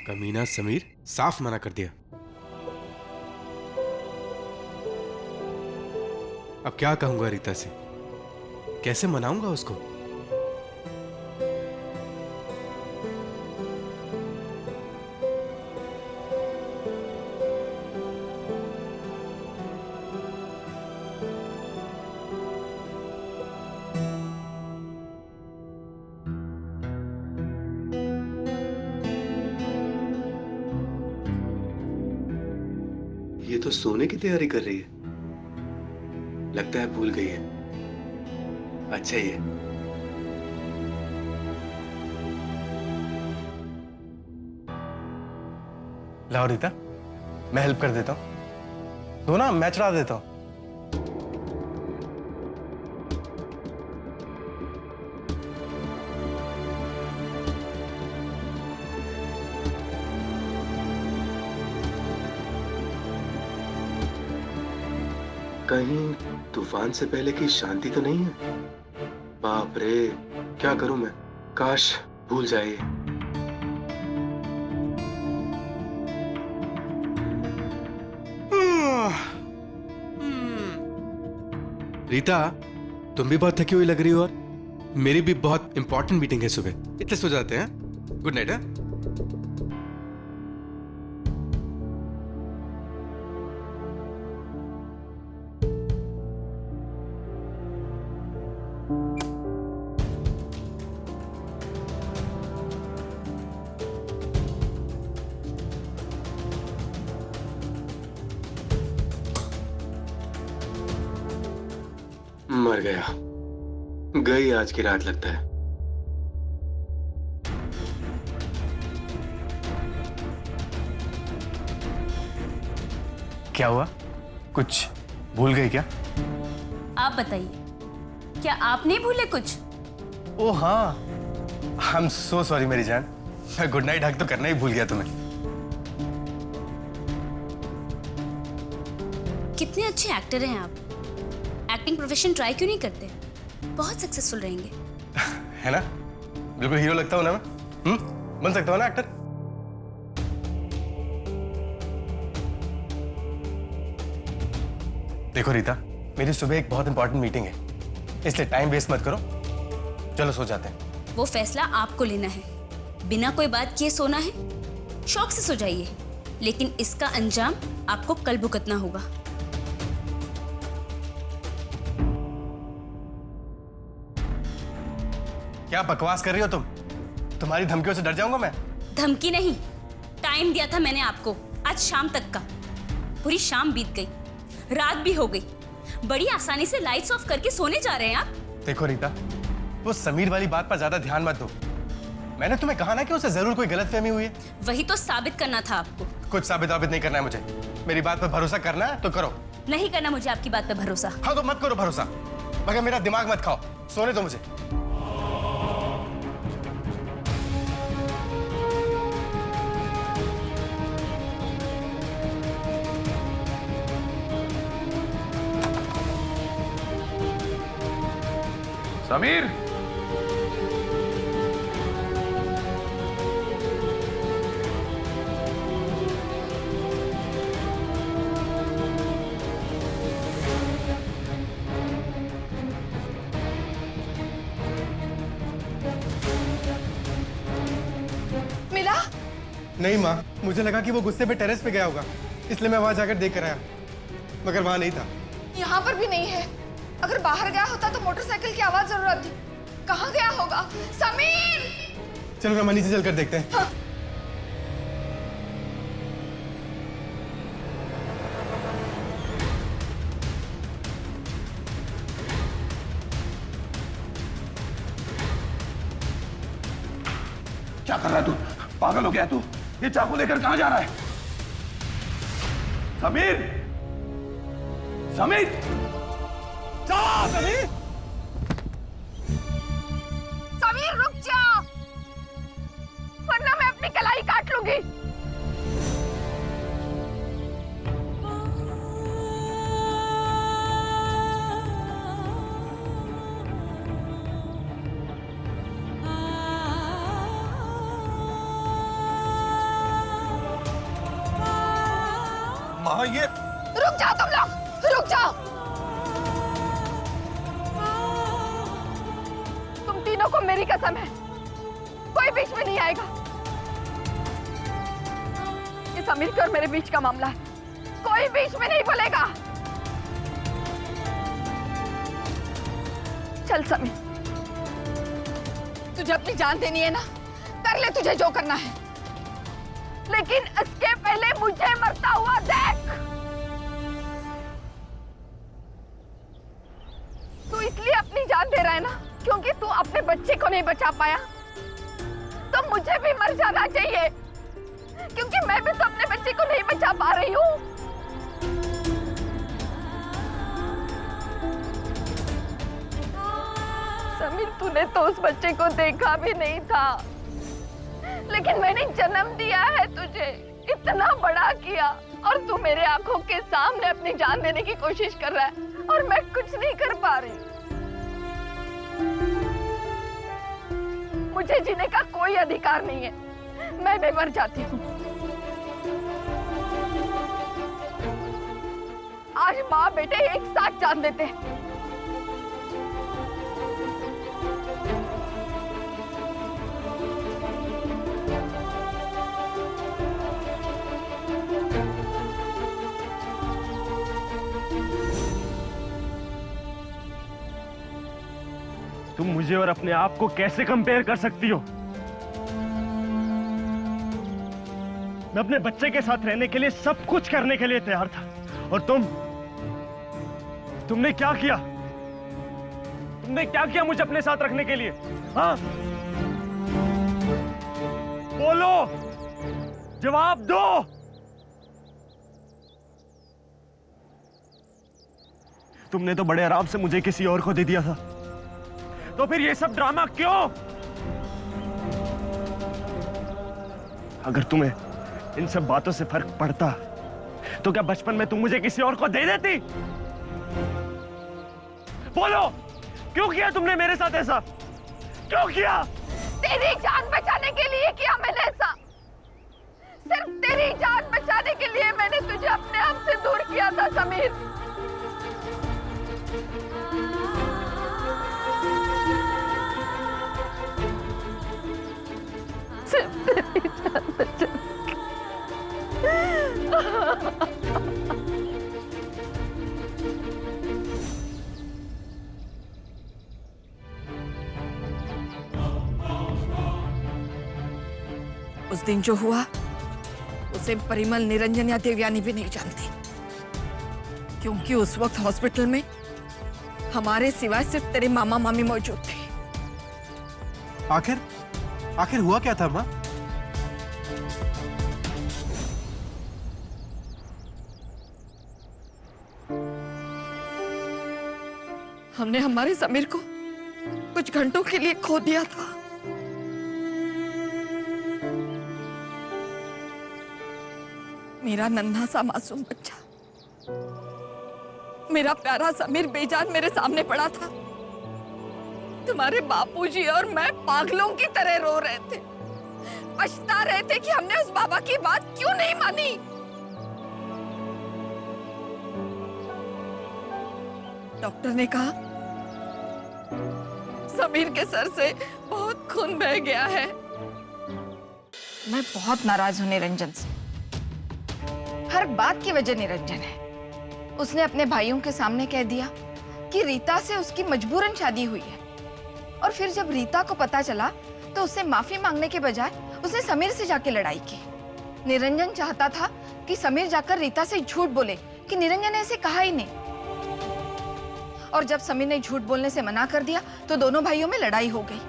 कमीना समीर, साफ मना कर दिया। अब क्या कहूंगा रीता से, कैसे मनाऊंगा उसको? ये तो सोने की तैयारी कर रही है। लगता है भूल गई है। अच्छा ही है। लाओ रीता, मैं हेल्प कर देता हूँ। दो ना, मैं चढ़ा देता हूँ। कहीं तूफान से पहले की शांति तो नहीं है? बाप रे, क्या करूं मैं? काश भूल जाए। रीता, तुम भी बहुत थकी हुई लग रही हो और मेरी भी बहुत इंपॉर्टेंट मीटिंग है सुबह। इतने सो जाते हैं? Good night. है मर गया, गई आज की रात लगता है। क्या हुआ? कुछ भूल गई क्या? आप बताइए, क्या आप नहीं भूले कुछ? ओ हाँ, आई एम सो सॉरी मेरी जान। मैं गुड नाइट हक तो करना ही भूल गया तुम्हें। कितने अच्छे एक्टर हैं आप। एक्टिंग प्रोफेशन ट्राई क्यों नहीं करते? बहुत सक्सेसफुल रहेंगे। है ना? बिल्कुल हीरो लगता हूँ ना मैं। बन सकता हूँ ना एक्टर? देखो रीता, मेरी सुबह एक बहुत इंपॉर्टेंट मीटिंग है, इसलिए टाइम वेस्ट मत करो। चलो सो जाते हैं। वो फैसला आपको लेना है। बिना कोई बात किए सोना है, शौक से सो जाइए, लेकिन इसका अंजाम आपको कल भुगतना होगा। क्या बकवास कर रही हो तुम? तुम्हारी धमकियों से डर जाऊंगा मैं? धमकी नहीं, टाइम दिया था मैंने आपको, आज शाम तक का। पूरी शाम बीत गई, रात भी हो गई। बड़ी आसानी से लाइट्स ऑफ करके सोने जा रहे हैं आप। देखो रीता, वो समीर वाली बात पर ज्यादा ध्यान मत दो। मैंने तुम्हें कहा ना कि उसे जरूर कोई गलतफहमी हुई है। वही तो साबित करना था आपको। कुछ साबित नहीं करना है मुझे। मेरी बात पर भरोसा करना है तो करो। नहीं करना मुझे आपकी बात पर भरोसा। हाँ तो मत करो भरोसा, मगर मेरा दिमाग मत खाओ। सोने दो मुझे। समीर, मिला? नहीं माँ, मुझे लगा कि वो गुस्से पे टेरेस पे गया होगा, इसलिए मैं वहां जाकर देख कर आया, मगर वहां नहीं था। यहाँ पर भी नहीं है। अगर बाहर गया होता तो मोटरसाइकिल की आवाज जरूर आती। कहाँ गया होगा? समीर! चलो रमा, नीचे चलकर देखते हैं। हाँ। क्या कर रहा है तू? पागल हो गया तू? ये चाकू लेकर कहां जा रहा है? समीर! समीर! समीर! समीर रुक जा, वरना मैं अपनी कलाई काट लूंगी। माँ ये रुक जाओ तुम लोग, रुक जाओ। तुम तीनों को मेरी कसम है, कोई बीच में नहीं आएगा। ये समीर के और मेरे बीच का मामला है, कोई बीच में नहीं बोलेगा। चल समीर, तुझे अपनी जान देनी है ना, कर ले तुझे जो करना है, लेकिन इसके पहले मुझे मरता हुआ देख। तू इसलिए अपनी जान दे रहा है ना क्योंकि तू अपने बच्चे को नहीं बचा पाया, तो मुझे भी मर जाना चाहिए क्योंकि मैं भी तो अपने बच्चे को नहीं बचा पा रही हूँ। समीर, तूने तो उस बच्चे को देखा भी नहीं था, लेकिन मैंने जन्म दिया है तुझे, इतना बड़ा किया, और तू मेरे आंखों के सामने अपनी जान देने की कोशिश कर रहा है और मैं कुछ नहीं कर पा रही। मुझे जीने का कोई अधिकार नहीं है, मैं मर जाती हूँ। आज माँ बेटे एक साथ जान देते हैं। तुम मुझे और अपने आप को कैसे कंपेयर कर सकती हो? मैं अपने बच्चे के साथ रहने के लिए सब कुछ करने के लिए तैयार था, और तुमने क्या किया? तुमने क्या किया मुझे अपने साथ रखने के लिए? हाँ, बोलो, जवाब दो। तुमने तो बड़े आराम से मुझे किसी और को दे दिया था, तो फिर ये सब ड्रामा क्यों? अगर तुम्हें इन सब बातों से फर्क पड़ता तो क्या बचपन में तुम मुझे किसी और को दे देती? बोलो, क्यों किया तुमने मेरे साथ ऐसा? क्यों किया? तेरी जान बचाने के लिए किया मैंने ऐसा, सिर्फ तेरी जान बचाने के लिए मैंने तुझे अपने आप से दूर किया था समीर। सिर्फ तेरी जान बचाने। उस दिन जो हुआ उसे परिमल, निरंजन या देवयानी भी नहीं जानती, क्योंकि उस वक्त हॉस्पिटल में हमारे सिवाय सिर्फ तेरे मामा मामी मौजूद थे। आखिर हुआ क्या था माँ? हमने हमारे समीर को कुछ घंटों के लिए खो दिया था। मेरा नन्हा सा मासूम बच्चा, मेरा प्यारा समीर बेजान मेरे सामने पड़ा था। तुम्हारे बापूजी और मैं पागलों की तरह रो रहे थे, पछता रहे थे कि हमने उस बाबा की बात क्यों नहीं मानी। डॉक्टर ने कहा समीर के सर से बहुत खून बह गया है। मैं बहुत नाराज हूं निरंजन से, हर बात की वजह निरंजन है। उसने अपने भाइयों के सामने कह दिया कि रीता से उसकी मजबूरन शादी हुई है, और फिर जब रीता को पता चला तो उससे माफी मांगने के बजाय उसने समीर से जाके लड़ाई की। निरंजन चाहता था कि समीर जाकर रीता से झूठ बोले कि निरंजन ने ऐसे कहा ही नहीं, और जब समीर ने झूठ बोलने से मना कर दिया तो दोनों भाइयों में लड़ाई हो गई।